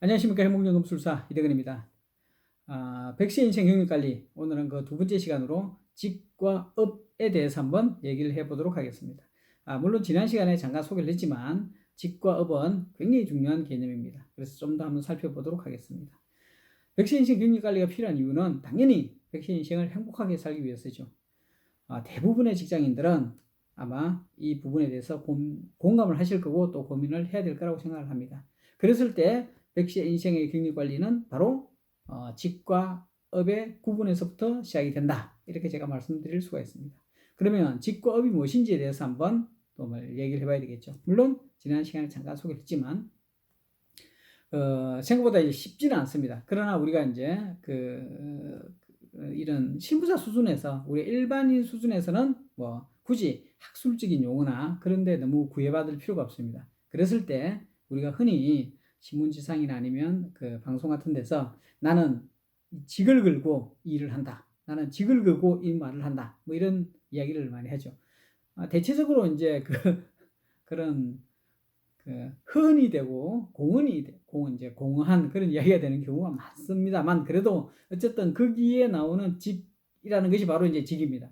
안녕하십니까. 행복연금술사 이대근입니다. 백세 인생 경력관리, 오늘은 그 두 번째 시간으로 직과 업에 대해서 한번 얘기를 해보도록 하겠습니다. 물론 지난 시간에 잠깐 소개를 했지만 직과 업은 굉장히 중요한 개념입니다. 그래서 좀 더 한번 살펴보도록 하겠습니다. 백세 인생 경력관리가 필요한 이유는 당연히 백세 인생을 행복하게 살기 위해서죠. 대부분의 직장인들은 아마 이 부분에 대해서 공감을 하실 거고 또 고민을 해야 될 거라고 생각을 합니다. 그랬을 때 백세 인생의 경력관리는 바로 직과 업의 구분에서부터 시작이 된다. 이렇게 제가 말씀드릴 수가 있습니다. 그러면 직과 업이 무엇인지에 대해서 한번 또 얘기를 해봐야 되겠죠. 물론 지난 시간에 잠깐 소개를 했지만 생각보다 이제 쉽지는 않습니다. 그러나 우리가 이제 이런 신부사 수준에서 우리 일반인 수준에서는 뭐 굳이 학술적인 용어나 그런데 너무 구애받을 필요가 없습니다. 그랬을 때 우리가 흔히 신문지상이나 아니면 그 방송 같은 데서 나는 직을 걸고 일을 한다. 나는 직을 걸고 이 말을 한다. 뭐 이런 이야기를 많이 하죠. 대체적으로 이제 그런 흔히 되고 공은 이제 공허한 그런 이야기가 되는 경우가 많습니다만 그래도 어쨌든 거기에 나오는 직이라는 것이 바로 이제 직입니다.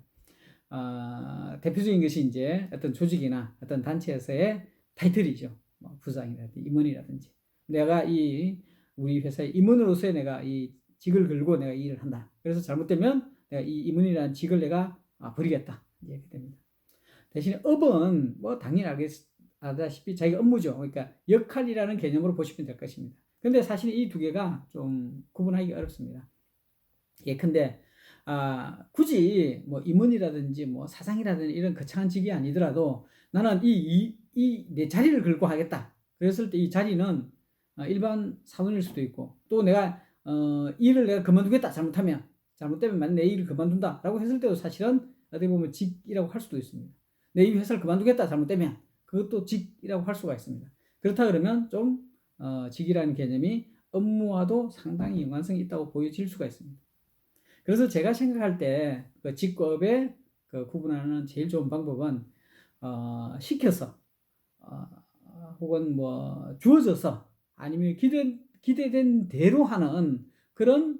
대표적인 것이 이제 어떤 조직이나 어떤 단체에서의 타이틀이죠. 뭐 부장이라든지 임원이라든지 내가 우리 회사의 임원으로서의 내가 이 직을 걸고 내가 일을 한다. 그래서 잘못되면 내가 이 임원이라는 직을 내가 버리겠다. 이렇게 됩니다. 대신에 업은 뭐 당연히 알다시피 자기가 업무죠. 그러니까 역할이라는 개념으로 보시면 될 것입니다. 근데 사실 이 두 개가 좀 구분하기 어렵습니다. 근데 굳이 뭐 임원이라든지 뭐 사장이라든지 이런 거창한 직이 아니더라도 나는 내 자리를 걸고 하겠다. 그랬을 때 이 자리는 일반 사원일 수도 있고 또 내가 일을 내가 그만두겠다. 잘못되면 내 일을 그만둔다라고 했을 때도 사실은 어떻게 보면 직이라고 할 수도 있습니다. 내 이 회사를 그만두겠다. 잘못되면 그것도 직이라고 할 수가 있습니다. 그렇다 그러면 좀 직이라는 개념이 업무와도 상당히 연관성이 있다고 보여질 수가 있습니다. 그래서 제가 생각할 때 그 직업의 구분하는 제일 좋은 방법은 시켜서 혹은 뭐 주어져서 아니면 기대된 대로 하는 그런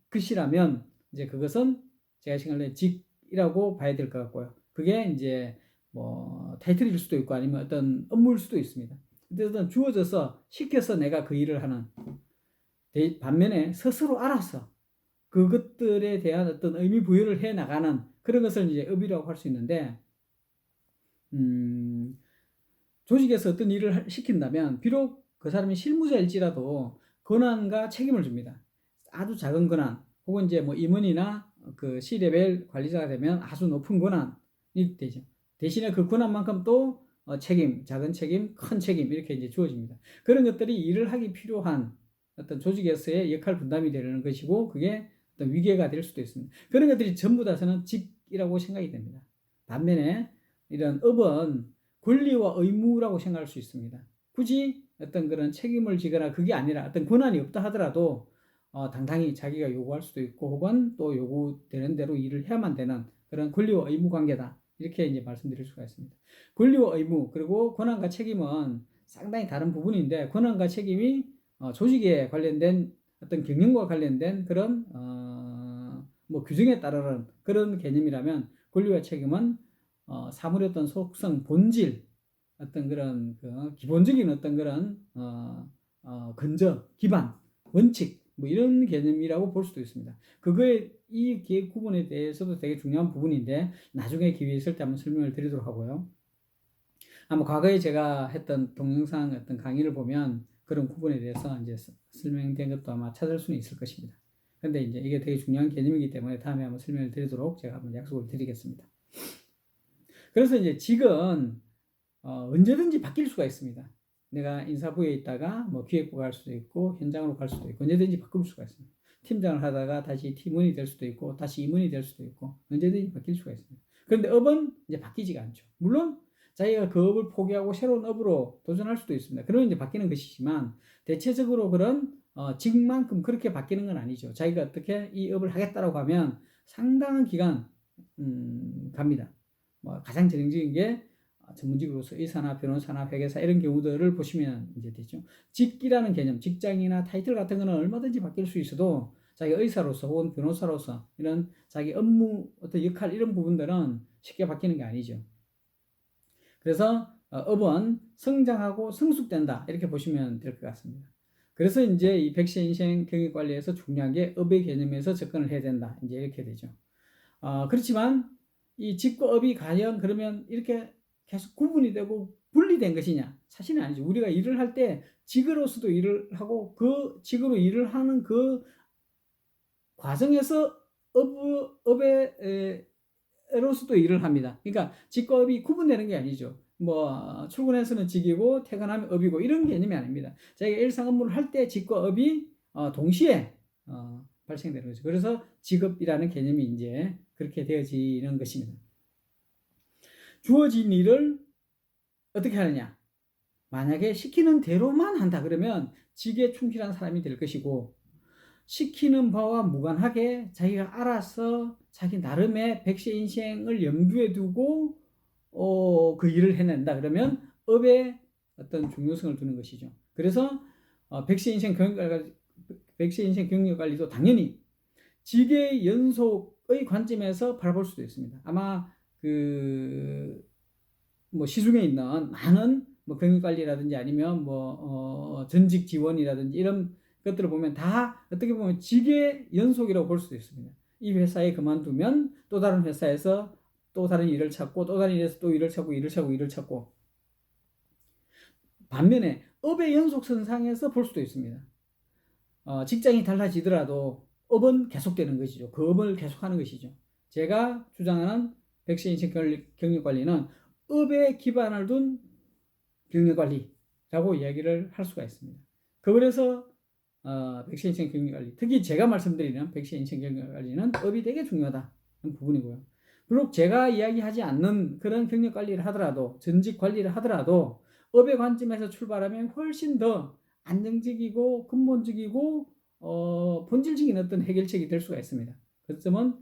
것이라면 이제 그것은 제가 생각할 때 직이라고 봐야 될 것 같고요. 그게 이제 뭐 타이틀일 수도 있고 아니면 어떤 업무일 수도 있습니다. 어쨌든 주어져서 시켜서 내가 그 일을 하는 반면에 스스로 알아서 그것들에 대한 어떤 의미 부여를 해 나가는 그런 것을 이제 업이라고 할 수 있는데 조직에서 어떤 일을 시킨다면 비록 그 사람이 실무자일지라도 권한과 책임을 줍니다. 아주 작은 권한 혹은 이제 뭐 임원이나 그 C레벨 관리자가 되면 아주 높은 권한이 되죠. 대신에 그 권한만큼 또 책임, 작은 책임, 큰 책임 이렇게 이제 주어집니다. 그런 것들이 일을 하기 필요한 어떤 조직에서의 역할 분담이 되는 것이고 그게 어떤 위계가 될 수도 있습니다. 그런 것들이 전부 다서는 직이라고 생각이 됩니다. 반면에 이런 업은 권리와 의무라고 생각할 수 있습니다. 굳이 어떤 그런 책임을 지거나 그게 아니라 어떤 권한이 없다 하더라도 당당히 자기가 요구할 수도 있고 혹은 또 요구되는 대로 일을 해야만 되는 그런 권리와 의무 관계다. 이렇게 이제 말씀드릴 수가 있습니다. 권리와 의무 그리고 권한과 책임은 상당히 다른 부분인데 권한과 책임이 조직에 관련된 어떤 경영과 관련된 그런 뭐 규정에 따르는 그런 개념이라면 권리와 책임은 사물의 어떤 속성, 본질, 어떤 그런 기본적인 어떤 그런 근저, 기반, 원칙 뭐 이런 개념이라고 볼 수도 있습니다. 그거에 이 기획 구분에 대해서도 되게 중요한 부분인데 나중에 기회 있을 때 한번 설명을 드리도록 하고요. 아마 과거에 제가 했던 동영상 어떤 강의를 보면 그런 구분에 대해서 이제 설명된 것도 아마 찾을 수는 있을 것입니다. 근데 이제 이게 되게 중요한 개념이기 때문에 다음에 한번 설명을 드리도록 제가 한번 약속을 드리겠습니다. 그래서 이제 직은 언제든지 바뀔 수가 있습니다. 내가 인사부에 있다가 뭐 기획부 갈 수도 있고 현장으로 갈 수도 있고 언제든지 바꿀 수가 있습니다. 팀장을 하다가 다시 팀원이 될 수도 있고 다시 임원이 될 수도 있고 언제든지 바뀔 수가 있습니다. 그런데 업은 이제 바뀌지가 않죠. 물론 자기가 그 업을 포기하고 새로운 업으로 도전할 수도 있습니다. 그러면 이제 바뀌는 것이지만 대체적으로 그런 직만큼 그렇게 바뀌는 건 아니죠. 자기가 어떻게 이 업을 하겠다라고 하면 상당한 기간 갑니다. 뭐 가장 전형적인 게 전문직으로서 의사나 변호사나 회계사 이런 경우들을 보시면 이제 되죠. 직기라는 개념, 직장이나 타이틀 같은 거는 얼마든지 바뀔 수 있어도 자기 의사로서 혹은 변호사로서 이런 자기 업무 어떤 역할 이런 부분들은 쉽게 바뀌는 게 아니죠. 그래서 업은 성장하고 성숙된다 이렇게 보시면 될 것 같습니다. 그래서 이제 이 100세 인생 경영 관리에서 중요한 게 업의 개념에서 접근을 해야 된다 이제 이렇게 되죠. 그렇지만 이 직과 업이 과연 그러면 이렇게 계속 구분이 되고 분리된 것이냐? 사실은 아니죠. 우리가 일을 할 때 직으로서도 일을 하고 그 직으로 일을 하는 그 과정에서 업에로서도 일을 합니다. 그러니까 직과 업이 구분되는 게 아니죠. 뭐 출근해서는 직이고 퇴근하면 업이고 이런 개념이 아닙니다. 자기가 일상 업무를 할 때 직과 업이 동시에 발생되는 거죠. 그래서 직업이라는 개념이 이제 그렇게 되어지는 것입니다. 주어진 일을 어떻게 하느냐? 만약에 시키는 대로만 한다 그러면 직에 충실한 사람이 될 것이고, 시키는 바와 무관하게 자기가 알아서 자기 나름의 100세 인생을 염두에 두고 그 일을 해낸다 그러면 업에 어떤 중요성을 두는 것이죠. 그래서 100세 인생 경력 관리도 당연히 직의 연속의 관점에서 바라볼 수도 있습니다. 아마 뭐 시중에 있는 많은 뭐 경력관리라든지 아니면 뭐 전직 지원이라든지 이런 것들을 보면 다 어떻게 보면 직의 연속이라고 볼 수도 있습니다. 이 회사에 그만두면 또 다른 회사에서 또 다른 일을 찾고 또 다른 일에서 또 일을 찾고 일을 찾고 반면에 업의 연속선상에서 볼 수도 있습니다. 직장이 달라지더라도 업은 계속되는 것이죠. 그 업을 계속하는 것이죠. 제가 주장하는 100세 인생 경력관리는 업에 기반을 둔 경력관리라고 이야기를 할 수가 있습니다. 그래서 100세 인생 경력관리, 특히 제가 말씀드리는 100세 인생 경력관리는 업이 되게 중요하다는 부분이고요. 비록 제가 이야기하지 않는 그런 경력관리를 하더라도, 전직 관리를 하더라도 업의 관점에서 출발하면 훨씬 더 안정적이고 근본적이고 본질적인 어떤 해결책이 될 수가 있습니다. 그 점은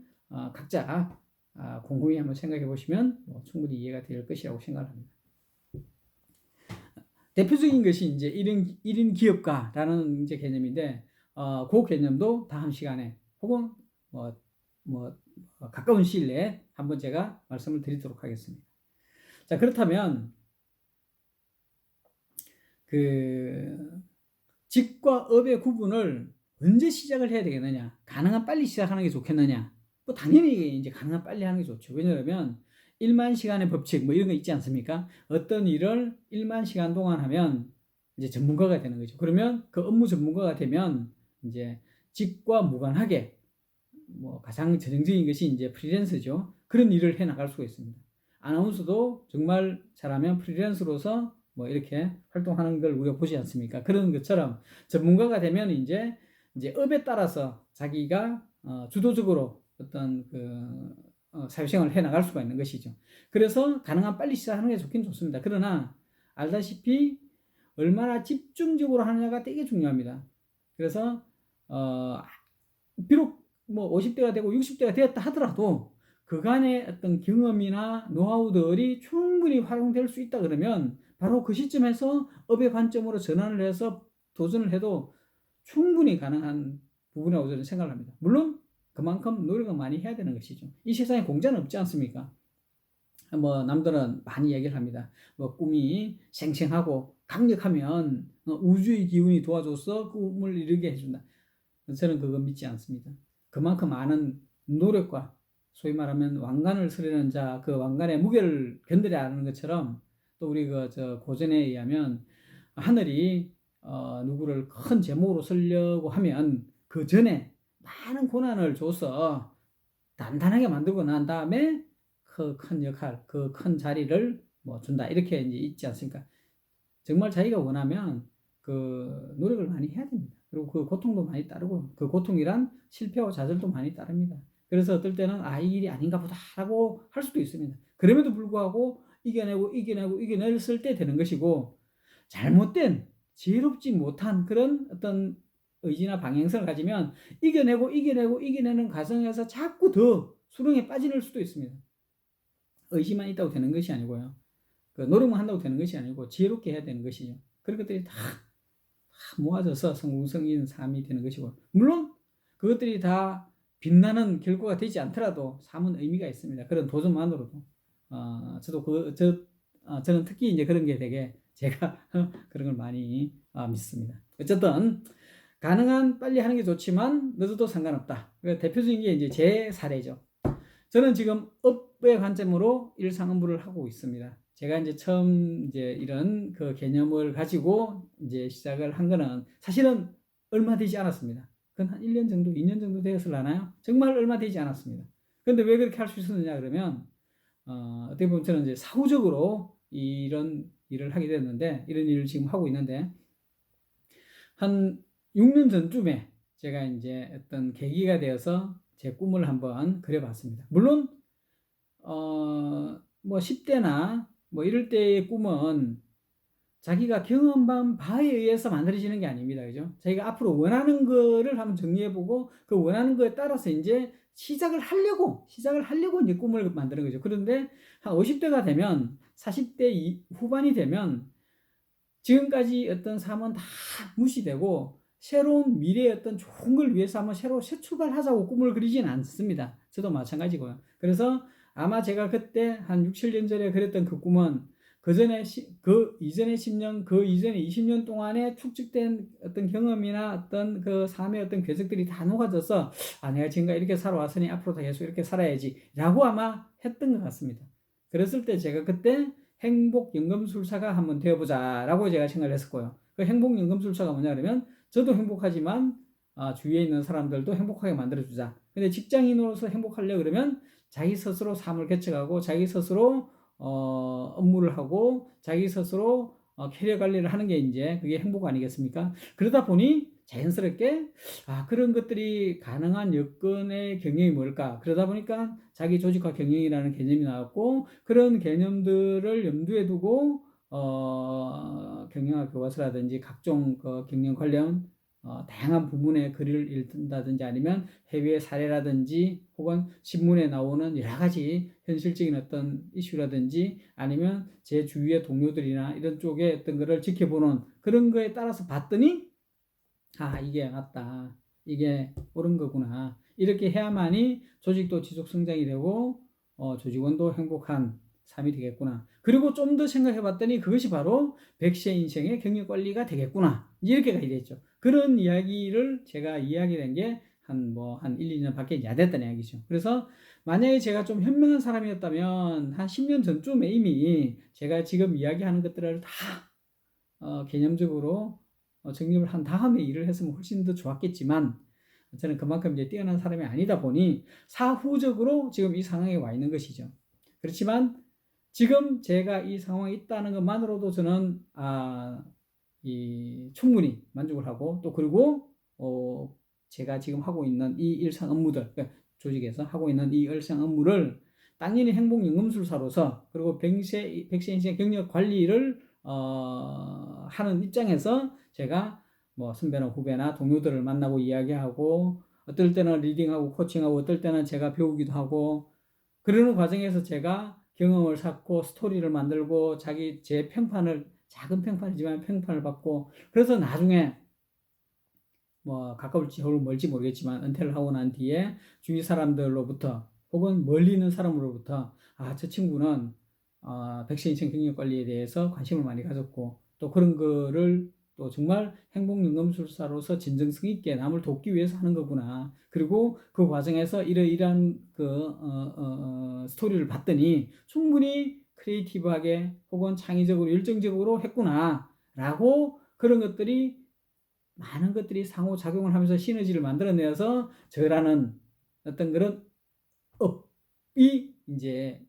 각자 곰곰이 한번 생각해 보시면 충분히 이해가 될 것이라고 생각합니다. 대표적인 것이 이제 1인 기업가라는 이제 개념인데, 그 개념도 다음 시간에 혹은 가까운 시일 내에 한번 제가 말씀을 드리도록 하겠습니다. 자, 그렇다면 직과 업의 구분을 언제 시작을 해야 되겠느냐? 가능한 빨리 시작하는 게 좋겠느냐? 뭐 당연히 이제 가능한 빨리 하는 게 좋죠. 왜냐하면 1만 시간의 법칙 뭐 이런 거 있지 않습니까? 어떤 일을 1만 시간 동안 하면 이제 전문가가 되는 거죠. 그러면 그 업무 전문가가 되면 이제 직과 무관하게 뭐 가장 전형적인 것이 이제 프리랜서죠. 그런 일을 해 나갈 수가 있습니다. 아나운서도 정말 잘하면 프리랜서로서 뭐 이렇게 활동하는 걸 우리가 보지 않습니까? 그런 것처럼 전문가가 되면 이제 업에 따라서 자기가 주도적으로 어떤 사회생활을 해 나갈 수가 있는 것이죠. 그래서 가능한 빨리 시작하는 게 좋긴 좋습니다. 그러나 알다시피 얼마나 집중적으로 하느냐가 되게 중요합니다. 그래서 비록 뭐 50대가 되고 60대가 되었다 하더라도 그간의 어떤 경험이나 노하우들이 충분히 활용될 수 있다 그러면 바로 그 시점에서 업의 관점으로 전환을 해서 도전을 해도 충분히 가능한 부분이라고 저는 생각을 합니다. 물론 그만큼 노력을 많이 해야 되는 것이죠. 이 세상에 공짜는 없지 않습니까? 뭐 남들은 많이 얘기를 합니다. 뭐 꿈이 생생하고 강력하면 우주의 기운이 도와줘서 꿈을 이루게 해준다. 저는 그거 믿지 않습니다. 그만큼 많은 노력과 소위 말하면 왕관을 서리는 자, 그 왕관의 무게를 견뎌야 하는 것처럼 또 우리 고전에 의하면 하늘이 누구를 큰 제목으로 쓰려고 하면 그 전에 많은 고난을 줘서 단단하게 만들고 난 다음에 그 큰 역할, 그 큰 자리를 뭐 준다 이렇게 이제 있지 않습니까? 정말 자기가 원하면 그 노력을 많이 해야 됩니다. 그리고 그 고통도 많이 따르고 그 고통이란 실패와 좌절도 많이 따릅니다. 그래서 어떨 때는 이 일이 아닌가 보다 라고 할 수도 있습니다. 그럼에도 불구하고 이겨냈을 때 되는 것이고, 잘못된 지혜롭지 못한 그런 어떤 의지나 방향성을 가지면 이겨내는 과정에서 자꾸 더 수렁에 빠질 수도 있습니다. 의지만 있다고 되는 것이 아니고요. 그 노력만 한다고 되는 것이 아니고 지혜롭게 해야 되는 것이죠. 그런 것들이 다 모아져서 성공성인 삶이 되는 것이고, 물론 그것들이 다 빛나는 결과가 되지 않더라도 삶은 의미가 있습니다. 그런 도전만으로도. 저는 특히 이제 그런 게 되게 제가 그런 걸 많이 믿습니다. 어쨌든 가능한 빨리 하는 게 좋지만 늦어도 상관없다. 대표적인 게 이제 제 사례죠. 저는 지금 업의 관점으로 일상업무를 하고 있습니다. 제가 이제 처음 이제 이런 그 개념을 가지고 이제 시작을 한 거는 사실은 얼마 되지 않았습니다. 그건 한 1년 정도, 2년 정도 되었을라나요? 정말 얼마 되지 않았습니다. 근데 왜 그렇게 할 수 있었느냐 그러면, 어떻게 보면 저는 이제 사후적으로 이런 일을 하게 됐는데, 이런 일을 지금 하고 있는데, 한 6년 전쯤에 제가 이제 어떤 계기가 되어서 제 꿈을 한번 그려봤습니다. 물론 뭐 10대나 뭐 이럴 때의 꿈은 자기가 경험한 바에 의해서 만들어지는 게 아닙니다. 그죠? 자기가 앞으로 원하는 거를 한번 정리해보고 그 원하는 거에 따라서 이제 시작을 하려고 이제 꿈을 만드는 거죠. 그런데 한 50대가 되면, 40대 후반이 되면 지금까지 어떤 삶은 다 무시되고 새로운 미래의 어떤 좋은 걸 위해서 한번 새로 새 출발하자고 꿈을 그리지는 않습니다. 저도 마찬가지고요. 그래서 아마 제가 그때 한 6, 7년 전에 그렸던 그 꿈은 그 이전의 10년, 그 이전의 20년 동안에 축적된 어떤 경험이나 어떤 그 삶의 어떤 궤적들이 다 녹아져서, 내가 지금까지 이렇게 살아왔으니 앞으로도 계속 이렇게 살아야지 라고 아마 했던 것 같습니다. 그랬을 때 제가 그때 행복연금술사가 한번 되어보자 라고 제가 생각을 했었고요. 그 행복연금술사가 뭐냐 그러면, 저도 행복하지만 주위에 있는 사람들도 행복하게 만들어주자. 근데 직장인으로서 행복하려고 그러면 자기 스스로 삶을 개척하고 자기 스스로 업무를 하고 자기 스스로 캐리어 관리를 하는 게 이제 그게 행복 아니겠습니까? 그러다 보니 자연스럽게 그런 것들이 가능한 여건의 경영이 뭘까? 그러다 보니까 자기 조직화 경영이라는 개념이 나왔고, 그런 개념들을 염두에 두고 경영학 교과서라든지 각종 그 경영 관련 다양한 부문의 글을 읽는다든지, 아니면 해외 사례라든지 혹은 신문에 나오는 여러 가지 현실적인 어떤 이슈라든지, 아니면 제 주위의 동료들이나 이런 쪽에 어떤 거를 지켜보는 그런 거에 따라서 봤더니, 이게 맞다, 이게 옳은 거구나, 이렇게 해야만이 조직도 지속 성장이 되고 조직원도 행복한 삶이 되겠구나. 그리고 좀 더 생각해 봤더니 그것이 바로 100세 인생의 경영 관리가 되겠구나, 이렇게 가게 됐죠. 그런 이야기를 제가 이야기된 게 한 1, 2년 밖에 안 됐다는 이야기죠. 그래서 만약에 제가 좀 현명한 사람이었다면 한 10년 전쯤에 이미 제가 지금 이야기하는 것들을 다 개념적으로 정립을 한 다음에 일을 했으면 훨씬 더 좋았겠지만, 저는 그만큼 이제 뛰어난 사람이 아니다 보니 사후적으로 지금 이 상황에 와 있는 것이죠. 그렇지만 지금 제가 이 상황에 있다는 것만으로도 저는 충분히 만족을 하고, 또 그리고 제가 지금 하고 있는 이 일상 업무들, 그러니까 조직에서 하고 있는 이 일상 업무를 당연히 행복연금술사로서, 그리고 100세 인생 경력 관리를 하는 입장에서 제가 뭐 선배나 후배나 동료들을 만나고 이야기하고, 어떨 때는 리딩하고 코칭하고, 어떨 때는 제가 배우기도 하고, 그러는 과정에서 제가 경험을 쌓고 스토리를 만들고 제 평판을, 작은 평판이지만 평판을 받고, 그래서 나중에 뭐 가까울지 혹은 멀지 모르겠지만 은퇴를 하고 난 뒤에 주위 사람들로부터 혹은 멀리 있는 사람으로부터 저 친구는 100세 인생 경력 관리에 대해서 관심을 많이 가졌고, 또 그런 거를 또 정말 행복연금술사로서 진정성 있게 남을 돕기 위해서 하는 거구나. 그리고 그 과정에서 이러이러한 스토리를 봤더니 충분히 크리에이티브하게 혹은 창의적으로 열정적으로 했구나 라고, 그런 것들이 많은 것들이 상호작용을 하면서 시너지를 만들어내서 저라는 어떤 그런 업이 이제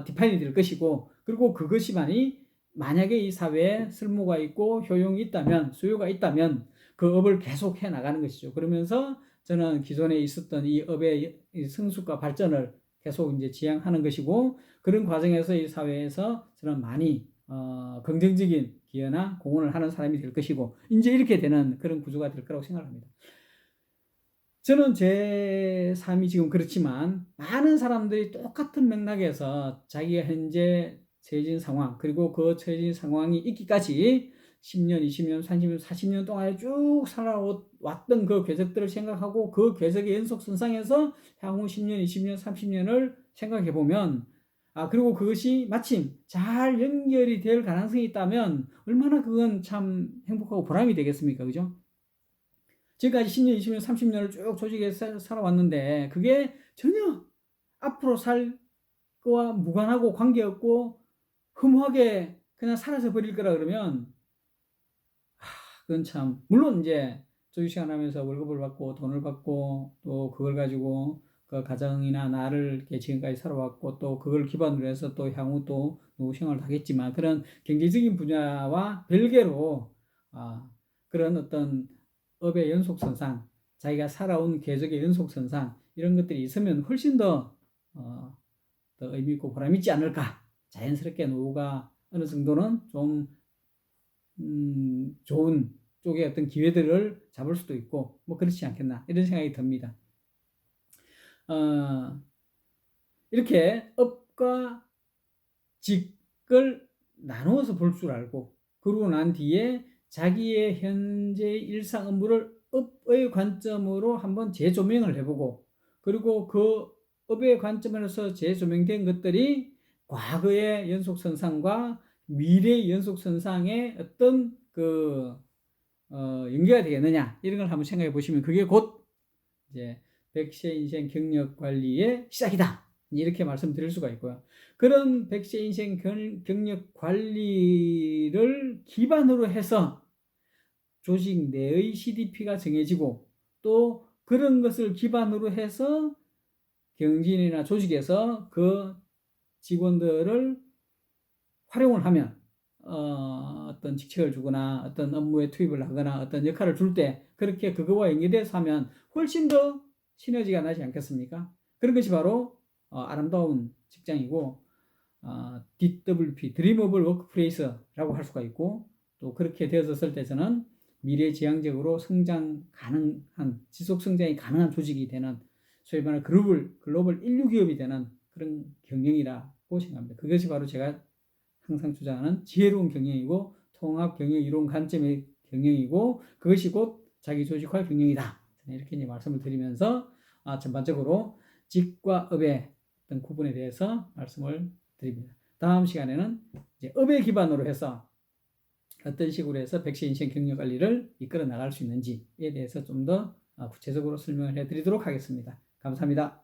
디파인이 될 것이고, 그리고 그것이만이 만약에 이 사회에 쓸모가 있고 효용이 있다면, 수요가 있다면 그 업을 계속 해 나가는 것이죠. 그러면서 저는 기존에 있었던 이 업의 성숙과 발전을 계속 이제 지향하는 것이고, 그런 과정에서 이 사회에서 저는 많이 긍정적인 기여나 공헌을 하는 사람이 될 것이고, 이제 이렇게 되는 그런 구조가 될 거라고 생각합니다. 저는 제 삶이 지금 그렇지만 많은 사람들이 똑같은 맥락에서 자기가 현재 처해진 상황, 그리고 그 처해진 상황이 있기까지 10년, 20년, 30년, 40년 동안에 쭉 살아왔던 그 궤적들을 생각하고 그 궤적의 연속선상에서 향후 10년, 20년, 30년을 생각해 보면, 그리고 그것이 마침 잘 연결이 될 가능성이 있다면 얼마나 그건 참 행복하고 보람이 되겠습니까? 그죠? 지금까지 10년, 20년, 30년을 쭉 조직에서 살아왔는데 그게 전혀 앞으로 살 거와 무관하고 관계없고 허무하게 그냥 사라져 버릴 거라 그러면, 그건 참, 물론 이제 조직생활 하면서 월급을 받고 돈을 받고 또 그걸 가지고 그 가정이나 나를 이렇게 지금까지 살아왔고 또 그걸 기반으로 해서 또 향후 또 노후 생활을 하겠지만, 그런 경제적인 분야와 별개로 그런 어떤 업의 연속선상, 자기가 살아온 궤적의 연속선상, 이런 것들이 있으면 훨씬 더 의미 있고 보람 있지 않을까. 자연스럽게 노후가 어느 정도는 좀 좋은 쪽의 어떤 기회들을 잡을 수도 있고 뭐 그렇지 않겠나, 이런 생각이 듭니다. 이렇게 업과 직을 나누어서 볼 줄 알고, 그러고 난 뒤에 자기의 현재 일상 업무를 업의 관점으로 한번 재조명을 해보고, 그리고 그 업의 관점에서 재조명된 것들이 과거의 연속선상과 미래의 연속선상의 어떤 연계가 되겠느냐, 이런 걸 한번 생각해 보시면 그게 곧 이제 100세 인생 경력 관리의 시작이다, 이렇게 말씀드릴 수가 있고요. 그런 100세 인생 경력 관리를 기반으로 해서 조직 내의 CDP가 정해지고, 또 그런 것을 기반으로 해서 경진이나 조직에서 그 직원들을 활용을 하면 어떤 직책을 주거나 어떤 업무에 투입을 하거나 어떤 역할을 줄 때 그렇게 그거와 연계돼서 하면 훨씬 더 시너지가 나지 않겠습니까? 그런 것이 바로 아름다운 직장이고, DWP, 드리머블 워크플레이스라고 할 수가 있고, 또 그렇게 되었을 때 저는 미래지향적으로 성장 가능한, 지속 성장이 가능한 조직이 되는, 소위 말하는 글로벌 인류 기업이 되는 그런 경영이라고 생각합니다. 그것이 바로 제가 항상 주장하는 지혜로운 경영이고 통합 경영 이론 관점의 경영이고, 그것이 곧 자기 조직화 경영이다, 이렇게 이제 말씀을 드리면서 전반적으로 직과 업의 어떤 구분에 대해서 말씀을 드립니다. 다음 시간에는 이제 업에 기반으로 해서 어떤 식으로 해서 100세 인생 경력 관리를 이끌어 나갈 수 있는지에 대해서 좀 더 구체적으로 설명을 해드리도록 하겠습니다. 감사합니다.